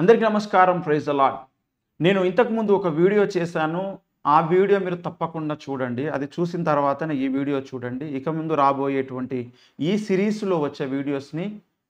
అందరికీ నమస్కారం. Praise the Lord. నేను ఇంతకుముందు ఒక వీడియో చేశాను. ఆ వీడియో మీరు తప్పకుండా చూడండి. అది చూసిన తర్వాతనే ఈ వీడియో చూడండి. ఇక ముందు రాబోయేటువంటి ఈ సిరీస్‌లో వచ్చే వీడియోస్‌ని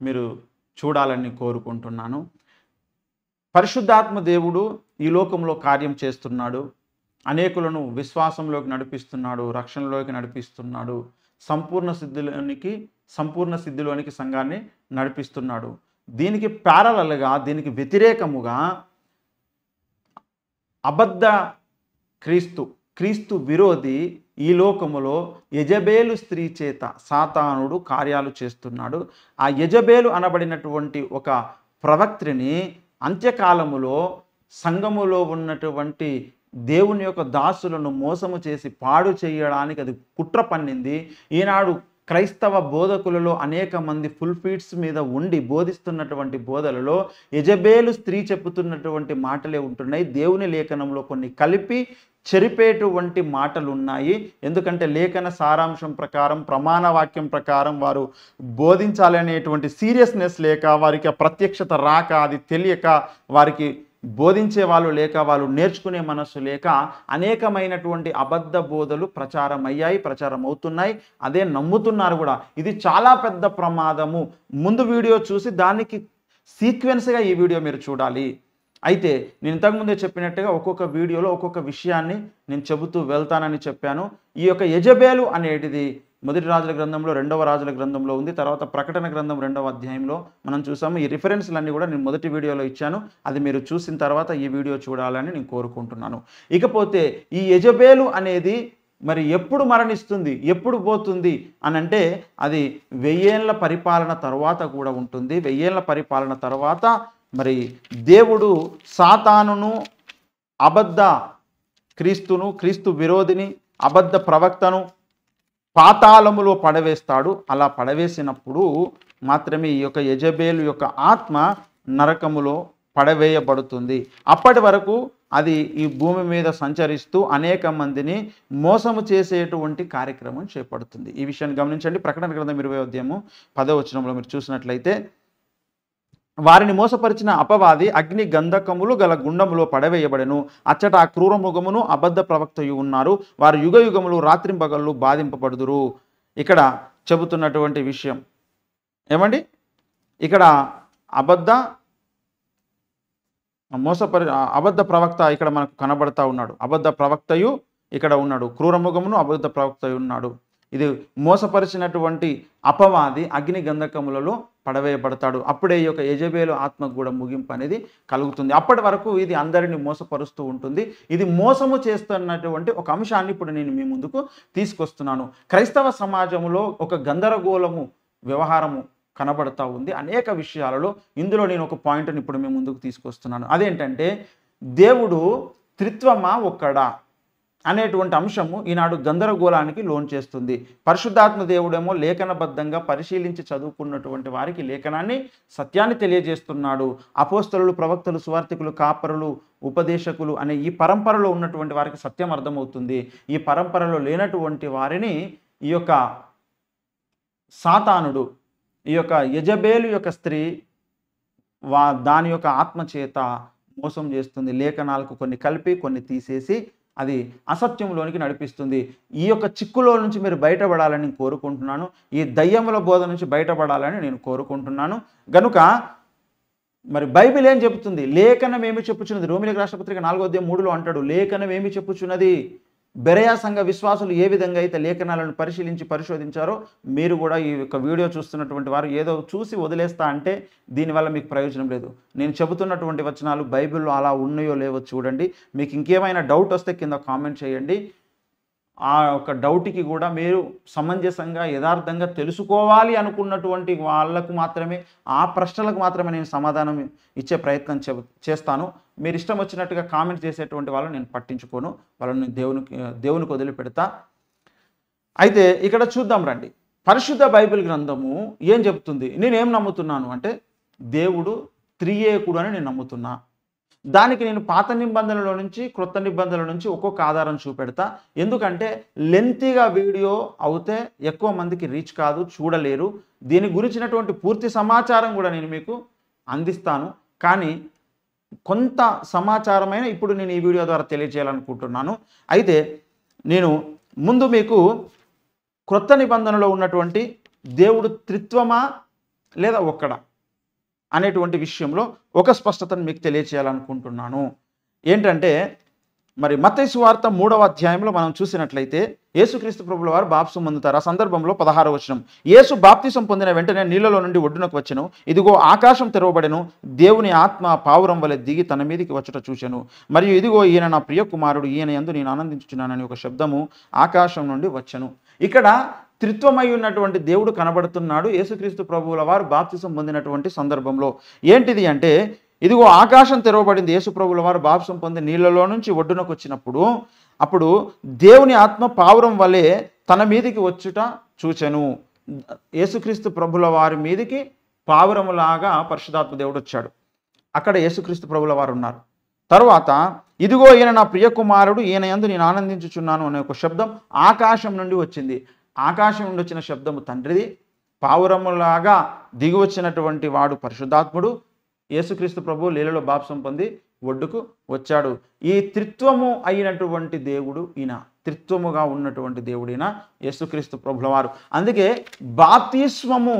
మీరు చూడాలని కోరుకుంటున్నాను. పరిశుద్ధాత్మ దేవుడు ఈ లోకంలో కార్యం చేస్తున్నాడు. అనేకులను విశ్వాసంలోకి నడిపిస్తున్నాడు, రక్షణలోకి నడిపిస్తున్నాడు, సంపూర్ణ సిద్ధిలోనికి సంఘాన్ని నడిపిస్తున్నాడు. దీనికి ప్యారలల్‌గా, దీనికి వ్యతిరేకముగా అబద్ధ క్రీస్తు విరోధి ఈ లోకములో యెజబేలు స్త్రీ చేత సాతానుడు కార్యాలు చేస్తున్నాడు. ఆ యెజబేలు అనబడినటువంటి ఒక ప్రవక్త్రిని అంత్యకాలములో సంఘములో ఉన్నటువంటి దేవుని యొక్క దాసులను మోసము చేసి పాడు చేయడానికి అది కుట్ర పన్నింది. ఈనాడు క్రైస్తవ బోధకులలో అనేక మంది ఫుల్‌ఫీడ్స్ మీద ఉండి బోధిస్తున్నటువంటి బోధలలో యెజబేలు స్త్రీ చెప్పుతున్నటువంటి మాటలే ఉంటున్నాయి. దేవుని లేఖనంలో కొన్ని కలిపి చెరిపేటువంటి మాటలు ఉన్నాయి. ఎందుకంటే లేఖన సారాంశం ప్రకారం, ప్రమాణ వాక్యం ప్రకారం వారు బోధించాలనేటువంటి సీరియస్నెస్ లేక, వారికి ఆ ప్రత్యక్షత రాక, అది తెలియక, వారికి బోధించే వాళ్ళు లేక, వాళ్ళు నేర్చుకునే మనస్సు లేక అనేకమైనటువంటి అబద్ధ బోధలు ప్రచారం అవుతున్నాయి. అదే నమ్ముతున్నారు కూడా. ఇది చాలా పెద్ద ప్రమాదము. ముందు వీడియో చూసి దానికి సీక్వెన్స్గా ఈ వీడియో మీరు చూడాలి. అయితే నేను ఇంతకుముందే చెప్పినట్టుగా ఒక్కొక్క వీడియోలో ఒక్కొక్క విషయాన్ని నేను చెబుతూ వెళ్తానని చెప్పాను. ఈ యొక్క యెజబేలు అనేటిది మొదటి రాజుల గ్రంథంలో, రెండవ రాజుల గ్రంథంలో ఉంది. తర్వాత ప్రకటన గ్రంథం 2వ అధ్యాయంలో మనం చూసాము. ఈ రిఫరెన్స్లన్నీ కూడా నేను మొదటి వీడియోలో ఇచ్చాను. అది మీరు చూసిన తర్వాత ఈ వీడియో చూడాలని నేను కోరుకుంటున్నాను. ఇకపోతే ఈ యెజబేలు అనేది మరి ఎప్పుడు మరణిస్తుంది, ఎప్పుడు పోతుంది అని అంటే అది 1000 ఏళ్ల పరిపాలన తర్వాత కూడా ఉంటుంది. 1000 ఏళ్ల పరిపాలన తర్వాత మరి దేవుడు సాతానును, అబద్ధ క్రీస్తు విరోధిని, అబద్ధ ప్రవక్తను పాతాళములో పడవేస్తాడు. అలా పడవేసినప్పుడు మాత్రమే ఈ యొక్క యెజబేలు యొక్క ఆత్మ నరకములో పడవేయబడుతుంది. అప్పటి వరకు అది ఈ భూమి మీద సంచరిస్తూ అనేక మందిని మోసము చేసేటువంటి కార్యక్రమం చేపడుతుంది. ఈ విషయాన్ని గమనించండి. ప్రకటన గ్రంథం 20వ అధ్యాయము 10వ వచనంలో మీరు చూసినట్లయితే, వారిని మోసపరిచిన అపవాది అగ్ని గంధకములు గల గుండములో పడవేయబడెను. అచ్చట ఆ క్రూర మృగమును అబద్ధ ప్రవక్తయు ఉన్నారు. వారు యుగయుగములు రాత్రింపగళ్ళు బాధింపబడుదురు. ఇక్కడ చెబుతున్నటువంటి విషయం ఏమండి, ఇక్కడ అబద్ధ ప్రవక్త ఇక్కడ మనకు కనబడతా ఉన్నాడు. అబద్ధ ప్రవక్తయు ఇక్కడ ఉన్నాడు. క్రూర మృగమును అబద్ధ ప్రవక్తయు ఉన్నాడు. ఇది మోసపరిచినటువంటి అపవాది అగ్ని గంధకములలో పడవేయబడతాడు. అప్పుడే ఈ యొక్క యెజబేలు ఆత్మకు కూడా ముగింపు అనేది కలుగుతుంది. అప్పటి వరకు ఇది అందరినీ మోసపరుస్తూ ఉంటుంది. ఇది మోసము చేస్తున్నటువంటి ఒక అంశాన్ని ఇప్పుడు నేను మీ ముందుకు తీసుకొస్తున్నాను. క్రైస్తవ సమాజంలో ఒక గందరగోళము వ్యవహారము కనబడతా ఉంది అనేక విషయాలలో. ఇందులో నేను ఒక పాయింట్ని ఇప్పుడు మీ ముందుకు తీసుకొస్తున్నాను. అదేంటంటే, దేవుడు త్రిత్వమా ఒక్కడా అనేటువంటి అంశము ఈనాడు గందరగోళానికి లోన్ చేస్తుంది. పరిశుద్ధాత్మ దేవుడేమో లేఖనబద్ధంగా పరిశీలించి చదువుకున్నటువంటి వారికి లేఖనాన్ని, సత్యాన్ని తెలియజేస్తున్నాడు. అపోస్తలులు, ప్రవక్తలు, సువార్తికులు, కాపరులు, ఉపదేశకులు అనే ఈ పరంపరలో ఉన్నటువంటి వారికి సత్యం అర్థమవుతుంది. ఈ పరంపరలో లేనటువంటి వారిని ఈ యొక్క సాతానుడు, ఈ యొక్క యెజబేలు యొక్క స్త్రీ దాని యొక్క ఆత్మ చేత మోసం చేస్తుంది. లేఖనాలకు కొన్ని కలిపి కొన్ని తీసేసి అది అసత్యంలోనికి నడిపిస్తుంది. ఈ యొక్క చిక్కులో నుంచి మీరు బయటపడాలని కోరుకుంటున్నాను. ఈ దయ్యముల బోధ నుంచి బయటపడాలని నేను కోరుకుంటున్నాను. గనుక మరి బైబిల్ ఏం చెబుతుంది? లేఖనం ఏమి చెప్పుచున్నది? రోమిలికి రాష్ట్ర పత్రిక 4వ అధ్యాయం 3లో అంటాడు, లేఖనం ఏమి చెప్పుచున్నది? బెరయా సంఘ విశ్వాసులు ఏ విధంగా అయితే లేఖనాలను పరిశోధించారో మీరు కూడా ఈ యొక్క వీడియో చూస్తున్నటువంటి వారు ఏదో చూసి వదిలేస్తా అంటే దీనివల్ల మీకు ప్రయోజనం లేదు. నేను చెబుతున్నటువంటి వచనాలు బైబిల్లో అలా ఉన్నాయో లేవో చూడండి. మీకు ఇంకేమైనా డౌట్ వస్తే కింద కామెంట్ చేయండి. ఆ యొక్క డౌట్కి కూడా మీరు సమంజసంగా, యథార్థంగా తెలుసుకోవాలి అనుకున్నటువంటి వాళ్ళకు మాత్రమే, ఆ ప్రశ్నలకు మాత్రమే నేను సమాధానం ఇచ్చే ప్రయత్నం చేస్తాను. మీరు ఇష్టం వచ్చినట్టుగా కామెంట్ చేసేటువంటి వాళ్ళని నేను పట్టించుకోను. వాళ్ళని దేవునికి వదిలిపెడతా. అయితే ఇక్కడ చూద్దాం రండి. పరిశుద్ధ బైబిల్ గ్రంథము ఏం చెప్తుంది? నేనేం నమ్ముతున్నాను అంటే, దేవుడు త్రియేకుడు అని నేను నమ్ముతున్నా. దానికి నేను పాత నిబంధనల నుంచి, క్రొత్త నిబంధనల నుంచి ఒక్కొక్క ఆధారం చూపెడతా. ఎందుకంటే లెంతీగా వీడియో అవుతే ఎక్కువ మందికి రీచ్ కాదు, చూడలేరు. దీని గురించినటువంటి పూర్తి సమాచారం కూడా నేను మీకు అందిస్తాను. కానీ కొంత సమాచారమైన ఇప్పుడు నేను ఈ వీడియో ద్వారా తెలియజేయాలనుకుంటున్నాను. అయితే నేను ముందు మీకు క్రొత్త నిబంధనలో ఉన్నటువంటి దేవుడు త్రిత్వమా లేదా ఒక్కడా అనేటువంటి విషయంలో ఒక స్పష్టతను మీకు తెలియచేయాలనుకుంటున్నాను. ఏంటంటే మరి మత్తయి సువార్త 3వ అధ్యాయంలో మనం చూసినట్లయితే యేసుక్రీస్తు ప్రభుల వారు బాప్తిసం పొందుతారు. ఆ సందర్భంలో 16వ వచనం, యేసు బాప్తిసం పొందిన వెంటనే నీళ్లలో నుండి ఒడ్డునకు వచ్చెను. ఇదిగో ఆకాశం తెరవబడెను, దేవుని ఆత్మ పావురం వలె దిగి తన మీదికి వచ్చుట చూచెను. మరియు ఇదిగో ఈయన నా ప్రియ కుమారుడు, ఈయన యందు నేను ఆనందించుచున్నానని ఒక శబ్దము ఆకాశం నుండి వచ్చెను. ఇక్కడ త్రిత్వమై ఉన్నటువంటి దేవుడు కనబడుతున్నాడు యేసుక్రీస్తు ప్రభువుల వారు బాప్తిసం పొందినటువంటి సందర్భంలో. ఏంటిది అంటే, ఇదిగో ఆకాశం తెరవబడింది. యేసు ప్రభువుల వారు బాప్తిసం పొంది నీళ్లలో నుంచి ఒడ్డునకు వచ్చినప్పుడు అప్పుడు దేవుని ఆత్మ పావురం వలె తన మీదికి వచ్చుట చూచెను. యేసుక్రీస్తు ప్రభుల వారి మీదికి పావురములాగా పరిశుద్ధాత్మ దేవుడు వచ్చాడు. అక్కడ యేసుక్రీస్తు ప్రభుల వారు ఉన్నారు. తరువాత ఇదిగో ఈయన నా ప్రియ కుమారుడు, ఈయన యందు నేను ఆనందించుచున్నాను అనే ఒక శబ్దం ఆకాశం నుండి వచ్చింది. ఆకాశం నుండి వచ్చిన శబ్దము తండ్రిది, పావురములాగా దిగి వచ్చినటువంటి వాడు పరిశుద్ధాత్ముడు. యేసుక్రీస్తు ప్రభు లీలలో బాప్తిసం పొంది ఒడ్డుకు వచ్చాడు. ఈ త్రిత్వము అయినటువంటి దేవుడు ఈయన, త్రిత్వముగా ఉన్నటువంటి దేవుడు ఈయన యేసుక్రీస్తు ప్రభుల వారు. అందుకే బాప్తిస్మము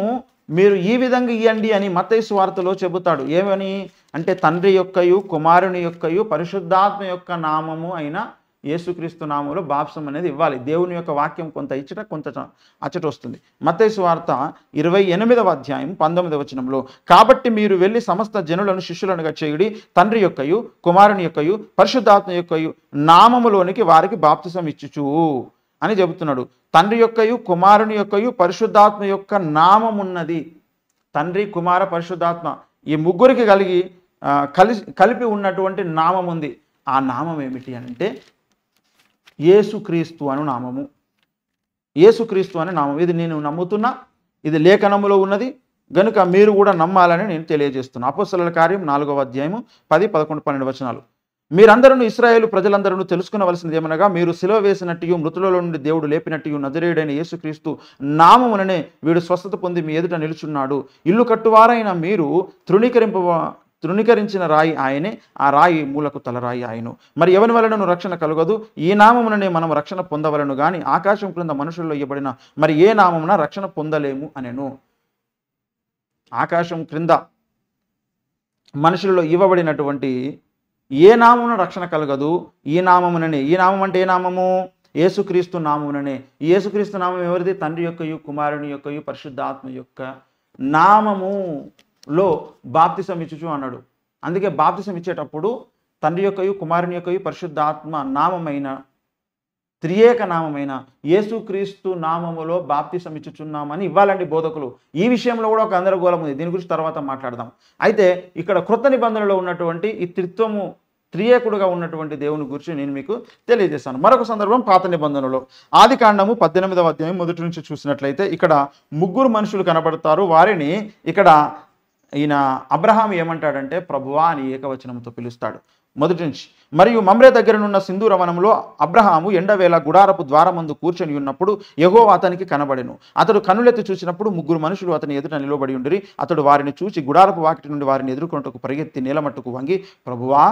మీరు ఈ విధంగా ఇవ్వండి అని మత్తయి సువార్తలో చెబుతాడు. ఏమని అంటే, తండ్రి యొక్కయు కుమారుని యొక్కయు పరిశుద్ధాత్మ యొక్క నామము అయిన యేసుక్రీస్తు నామంలో బాప్తిసం అనేది ఇవ్వాలి. దేవుని యొక్క వాక్యం కొంత ఇచ్చట కొంత అచ్చట వస్తుంది. మత్తయి సువార్త 28వ అధ్యాయం 19వ వచనంలో, కాబట్టి మీరు వెళ్ళి సమస్త జనులను శిష్యులనుగా చేయుడి, తండ్రి యొక్కయు కుమారుని యొక్కయు పరిశుద్ధాత్మ యొక్కయు నామములోనికి వారికి బాప్తిసం ఇచ్చుచు అని చెబుతున్నాడు. తండ్రి యొక్కయు కుమారుని యొక్కయు పరిశుద్ధాత్మ యొక్క నామం ఉన్నది. తండ్రి కుమార పరిశుద్ధాత్మ ఈ ముగ్గురికి కలిపి ఉన్నటువంటి నామం ఉంది. ఆ నామం ఏమిటి అంటే యేసుక్రీస్తు అను నామము. యేసుక్రీస్తు అనే నామం. ఇది నేను నమ్ముతున్నా, ఇది లేఖనములో ఉన్నది గనుక మీరు కూడా నమ్మాలని నేను తెలియజేస్తున్నాను. అపోస్తలుల కార్యం 4వ అధ్యాయము 10, 11, 12 వచనాలు. మీరందరూ ఇశ్రాయేలు ప్రజలందరూ తెలుసుకునవలసినది ఏమనగా, మీరు సిలువ వేసినట్టు మృతులలో నుండి దేవుడు లేపినట్టు నజరేయుడైన యేసుక్రీస్తు నామముననే వీడు స్వస్థత పొంది మీ ఎదుట నిలుచున్నాడు. ఇల్లు కట్టువారైన మీరు తృణీకరించిన రాయి ఆయనే, ఆ రాయి మూలకు తలరాయి ఆయను. మరి ఎవరి వలనను రక్షణ కలుగదు, ఈ నామముననే మనం రక్షణ పొందవలను గాని ఆకాశం క్రింద మనుషుల్లో ఇవ్వబడిన మరి ఏ నామమున రక్షణ పొందలేము అనెను. ఆకాశం క్రింద మనుషులలో ఇవ్వబడినటువంటి ఏ నామమున రక్షణ కలగదు, ఈ నామముననే. ఈ నామం అంటే ఏ నామము? యేసుక్రీస్తు నామముననే. ఈ యేసుక్రీస్తు నామం ఎవరిది? తండ్రి యొక్కయు కుమారుని యొక్కయు పరిశుద్ధాత్మ యొక్క నామములో బాప్తిసం ఇచ్చుచు అన్నాడు. అందుకే బాప్తిసం ఇచ్చేటప్పుడు తండ్రి యొక్కయు కుమారుని యొక్కయు పరిశుద్ధాత్మ నామమైన త్రియేక నామమైన యేసుక్రీస్తు నామములో బాప్తిసం ఇచ్చుచున్నామని ఇవ్వాలండి బోధకులు. ఈ విషయంలో కూడా ఒక గందరగోళం ఉంది. దీని గురించి తర్వాత మాట్లాడదాం. అయితే ఇక్కడ క్రొత్త నిబంధనలో ఉన్నటువంటి ఈ త్రిత్వము త్రియేకుడుగా ఉన్నటువంటి దేవుని గురించి నేను మీకు తెలియజేస్తాను. మరొక సందర్భం పాత నిబంధనలో ఆదికాండము 18వ అధ్యాయం మొదటి నుంచి చూసినట్లయితే ఇక్కడ ముగ్గురు మనుషులు కనబడతారు. వారిని ఇక్కడ ఈయన అబ్రహాం ఏమంటాడంటే ప్రభువా అని ఏకవచనంతో పిలుస్తాడు. మొదటి నుంచి, మరియు మమ్రే దగ్గరనున్న సింధూర వనంలో అబ్రహాము ఎండవేళ గుడారపు ద్వారమందు కూర్చొని ఉన్నప్పుడు యెహోవా అతనికి కనబడెను. అతడు కన్నులెత్తి చూసినప్పుడు ముగ్గురు మనుషులు అతని ఎదుట నిలబడి ఉండిరి. అతడు వారిని చూచి గుడారపు వాకిటి నుండి వారిని ఎదుర్కొంటకు పరిగెత్తి నేలమట్టుకు వంగి, ప్రభువా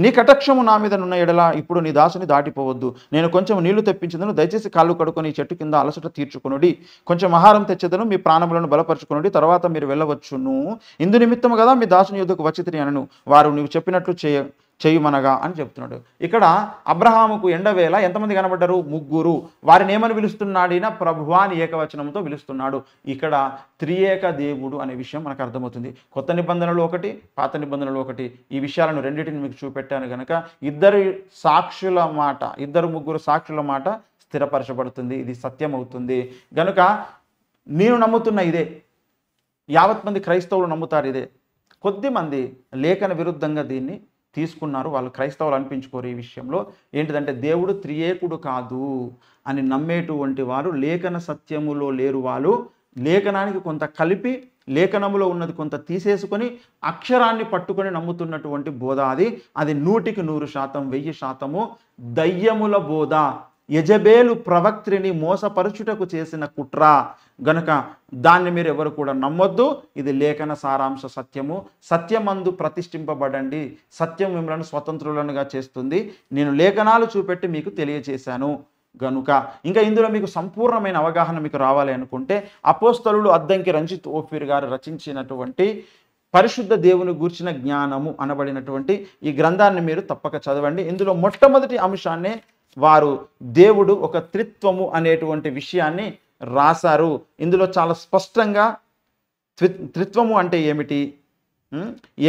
నీ కటాక్షము నా మీద నున్న ఎడల ఇప్పుడు నీ దాసుని దాటిపోవద్దు. నేను కొంచెం నీళ్లు తెప్పించదను, దయచేసి కాళ్ళు కడుకొని చెట్టు కింద అలసట తీర్చుకొనుడి. కొంచెం ఆహారం తెచ్చేదను, మీ ప్రాణములను బలపరచుకొనుడి, తర్వాత మీరు వెళ్ళవచ్చును. ఇందు నిమిత్తము కదా మీ దాసుని యొద్దకు వచ్చితిని అనను. వారు నీవు చెప్పినట్లు చేయుమనగా అని చెప్తున్నాడు. ఇక్కడ అబ్రహాముకు ఎండవేళ ఎంతమంది కనబడ్డారు? ముగ్గురు. వారిని ఏమని పిలుస్తున్నాడు? ఈయన ప్రభువా అని ఏకవచనంతో పిలుస్తున్నాడు. ఇక్కడ త్రియేక దేవుడు అనే విషయం మనకు అర్థమవుతుంది. కొత్త నిబంధనలు ఒకటి, పాత నిబంధనలు ఒకటి. ఈ విషయాలను రెండింటిని మీకు చూపెట్టాను కనుక ఇద్దరు ముగ్గురు సాక్షుల మాట స్థిరపరచబడుతుంది. ఇది సత్యం అవుతుంది గనుక నేను నమ్ముతున్న ఇదే, యావత్ మంది క్రైస్తవులు నమ్ముతారు ఇదే. కొద్దిమంది లేఖన విరుద్ధంగా దీన్ని తీసుకున్నారు. వాళ్ళు క్రైస్తవులు అనిపించుకోరు. ఈ విషయంలో ఏంటిదంటే దేవుడు త్రియేకుడు కాదు అని నమ్మేటువంటి వారు లేఖన సత్యములో లేరు. వాళ్ళు లేఖనానికి కొంత కలిపి లేఖనములో ఉన్నది కొంత తీసేసుకొని అక్షరాన్ని పట్టుకొని నమ్ముతున్నటువంటి బోధ అది 100% 1000% దయ్యముల బోధ. యెజబేలు ప్రవక్త్రిని మోసపరుచుటకు చేసిన కుట్ర గనుక దాన్ని మీరు ఎవరు కూడా నమ్మొద్దు. ఇది లేఖన సారాంశ సత్యము. సత్యమందు ప్రతిష్ఠింపబడండి. సత్యం మిమ్మల్ని స్వతంత్రులనుగా చేస్తుంది. నేను లేఖనాలు చూపెట్టి మీకు తెలియజేశాను గనుక. ఇంకా ఇందులో మీకు సంపూర్ణమైన అవగాహన మీకు రావాలి అనుకుంటే అపోస్తలుడు అద్దంకి రంజిత్ ఓఫీర్ గారు రచించినటువంటి పరిశుద్ధ దేవుని గూర్చిన జ్ఞానము అనబడినటువంటి ఈ గ్రంథాన్ని మీరు తప్పక చదవండి. ఇందులో మొట్టమొదటి అంశాన్నే వారు దేవుడు ఒక త్రిత్వము అనేటువంటి విషయాన్ని రాశారు. ఇందులో చాలా స్పష్టంగా త్రిత్వము అంటే ఏమిటి,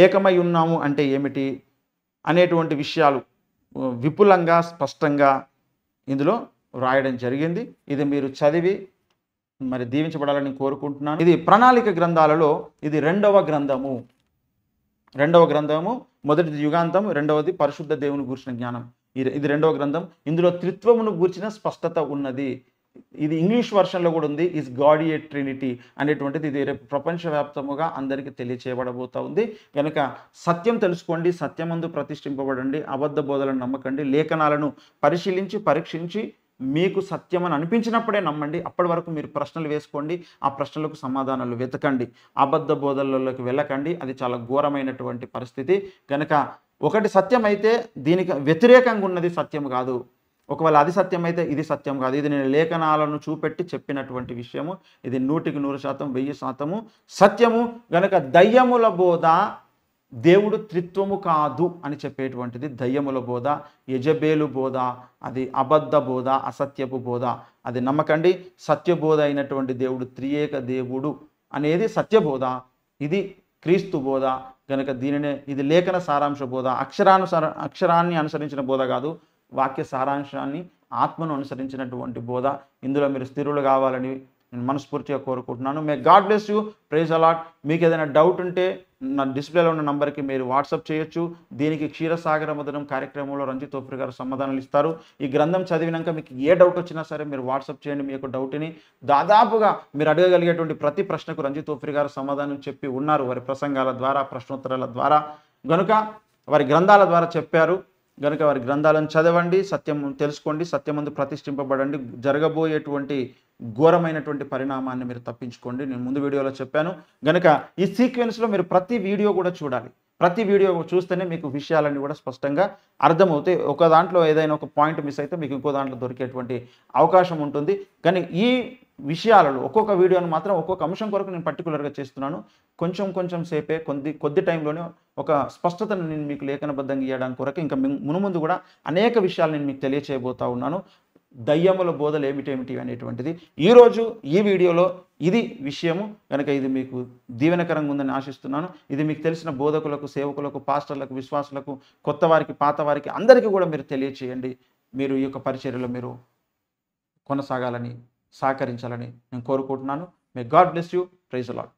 ఏకమై ఉన్నాము అంటే ఏమిటి అనేటువంటి విషయాలు విపులంగా స్పష్టంగా ఇందులో రాయడం జరిగింది. ఇది మీరు చదివి మరి దీవించబడాలని కోరుకుంటున్నాను. ఇది ప్రణాళిక గ్రంథాలలో ఇది రెండవ గ్రంథము. మొదటిది యుగాంతం, రెండవది పరిశుద్ధ దేవుని గూర్చిన జ్ఞానం. ఇది రెండవ గ్రంథం. ఇందులో త్రిత్వమును గూర్చిన స్పష్టత ఉన్నది. ఇది ఇంగ్లీష్ వర్షన్లో కూడా ఉంది. ఈజ్ గాడ్ ఏ ట్రినిటీ అనేటువంటిది ఇది రేపు ప్రపంచవ్యాప్తముగా అందరికీ తెలియచేయబడబోతా ఉంది. కనుక సత్యం తెలుసుకోండి, సత్యమందు ప్రతిష్ఠింపబడండి, అబద్ధ బోధలను నమ్మకండి, లేఖనాలను పరిశీలించి పరీక్షించి మీకు సత్యం అని అనిపించినప్పుడే నమ్మండి. అప్పటి వరకు మీరు ప్రశ్నలు వేసుకోండి, ఆ ప్రశ్నలకు సమాధానాలు వెతకండి. అబద్ధ బోధనలోకి వెళ్ళకండి. అది చాలా ఘోరమైనటువంటి పరిస్థితి. కనుక ఒకటి సత్యం అయితే దీనికి వ్యతిరేకంగా ఉన్నది సత్యం కాదు. ఒకవేళ అది సత్యం అయితే ఇది సత్యం కాదు. ఇది నేను లేఖనాలను చూపెట్టి చెప్పినటువంటి విషయము. ఇది 100% 1000% సత్యము. గనక దయ్యముల బోధ దేవుడు త్రిత్వము కాదు అని చెప్పేటువంటిది దయ్యముల బోధ, యెజబేలు బోధ, అది అబద్ధ బోధ, అసత్యపు బోధ. అది నమ్మకండి. సత్యబోధ అయినటువంటి దేవుడు త్రియేక దేవుడు అనేది సత్యబోధ. ఇది క్రీస్తు బోధ. కనుక దీనినే ఇది లేఖన సారాంశ బోధ. అక్షరాన్ని అనుసరించిన బోధ కాదు, వాక్య సారాంశాన్ని ఆత్మను అనుసరించినటువంటి బోధ. ఇందులో మీరు స్థిరులు కావాలని నేను మనస్ఫూర్తిగా కోరుకుంటున్నాను. May God bless you. Praise a lot. మీకు ఏదైనా డౌట్ ఉంటే నా డిస్ప్లేలో ఉన్న నంబర్కి మీరు వాట్సాప్ చేయొచ్చు. దీనికి క్షీరసాగర మదనం కార్యక్రమంలో రంజిత్ ఓఫీర్ గారు సమాధానాలు ఇస్తారు. ఈ గ్రంథం చదివినాక మీకు ఏ డౌట్ వచ్చినా సరే మీరు వాట్సాప్ చేయండి. మీ యొక్క డౌట్ని దాదాపుగా మీరు అడగగలిగేటువంటి ప్రతి ప్రశ్నకు రంజిత్ ఓఫీర్ గారు సమాధానం చెప్పి ఉన్నారు వారి ప్రసంగాల ద్వారా, ప్రశ్నోత్తరాల ద్వారా. గనుక వారి గ్రంథాల ద్వారా చెప్పారు. గనుక వారి గ్రంథాలను చదవండి, సత్యం తెలుసుకోండి, సత్యమందు ప్రతిష్ఠింపబడండి. జరగబోయేటువంటి ఘోరమైనటువంటి పరిణామాన్ని మీరు తప్పించుకోండి. నేను ముందు వీడియోలో చెప్పాను. గనుక ఈ సీక్వెన్స్లో మీరు ప్రతి వీడియో కూడా చూడాలి. ప్రతి వీడియో చూస్తేనే మీకు విషయాలన్నీ కూడా స్పష్టంగా అర్థమవుతాయి. ఒక దాంట్లో ఏదైనా ఒక పాయింట్ మిస్ అయితే మీకు ఇంకో దాంట్లో దొరికేటువంటి అవకాశం ఉంటుంది. కానీ ఈ విషయాలలో ఒక్కొక్క వీడియోను మాత్రం ఒక్కొక్క అంశం కొరకు నేను పర్టికులర్గా చేస్తున్నాను. కొంచెం సేపే కొద్ది టైంలోనే ఒక స్పష్టతను నేను మీకు లేఖనబద్ధంగా ఇవ్వడానికి కొరకు ఇంకా మునుముందు కూడా అనేక విషయాలు నేను మీకు తెలియచేయబోతా ఉన్నాను. దయ్యముల బోధలు ఏమిటి అనేటువంటిది ఈరోజు ఈ వీడియోలో ఇది విషయము. కనుక ఇది మీకు దీవెనకరంగా ఉందని ఆశిస్తున్నాను. ఇది మీకు తెలిసిన బోధకులకు, సేవకులకు, పాస్టర్లకు, విశ్వాసులకు, కొత్త వారికి, పాత వారికి అందరికీ కూడా మీరు తెలియచేయండి. మీరు ఈ యొక్క పరిచర్యలో మీరు కొనసాగాలని, సహకరించాలని నేను కోరుకుంటున్నాను. May God bless you. Praise the lord.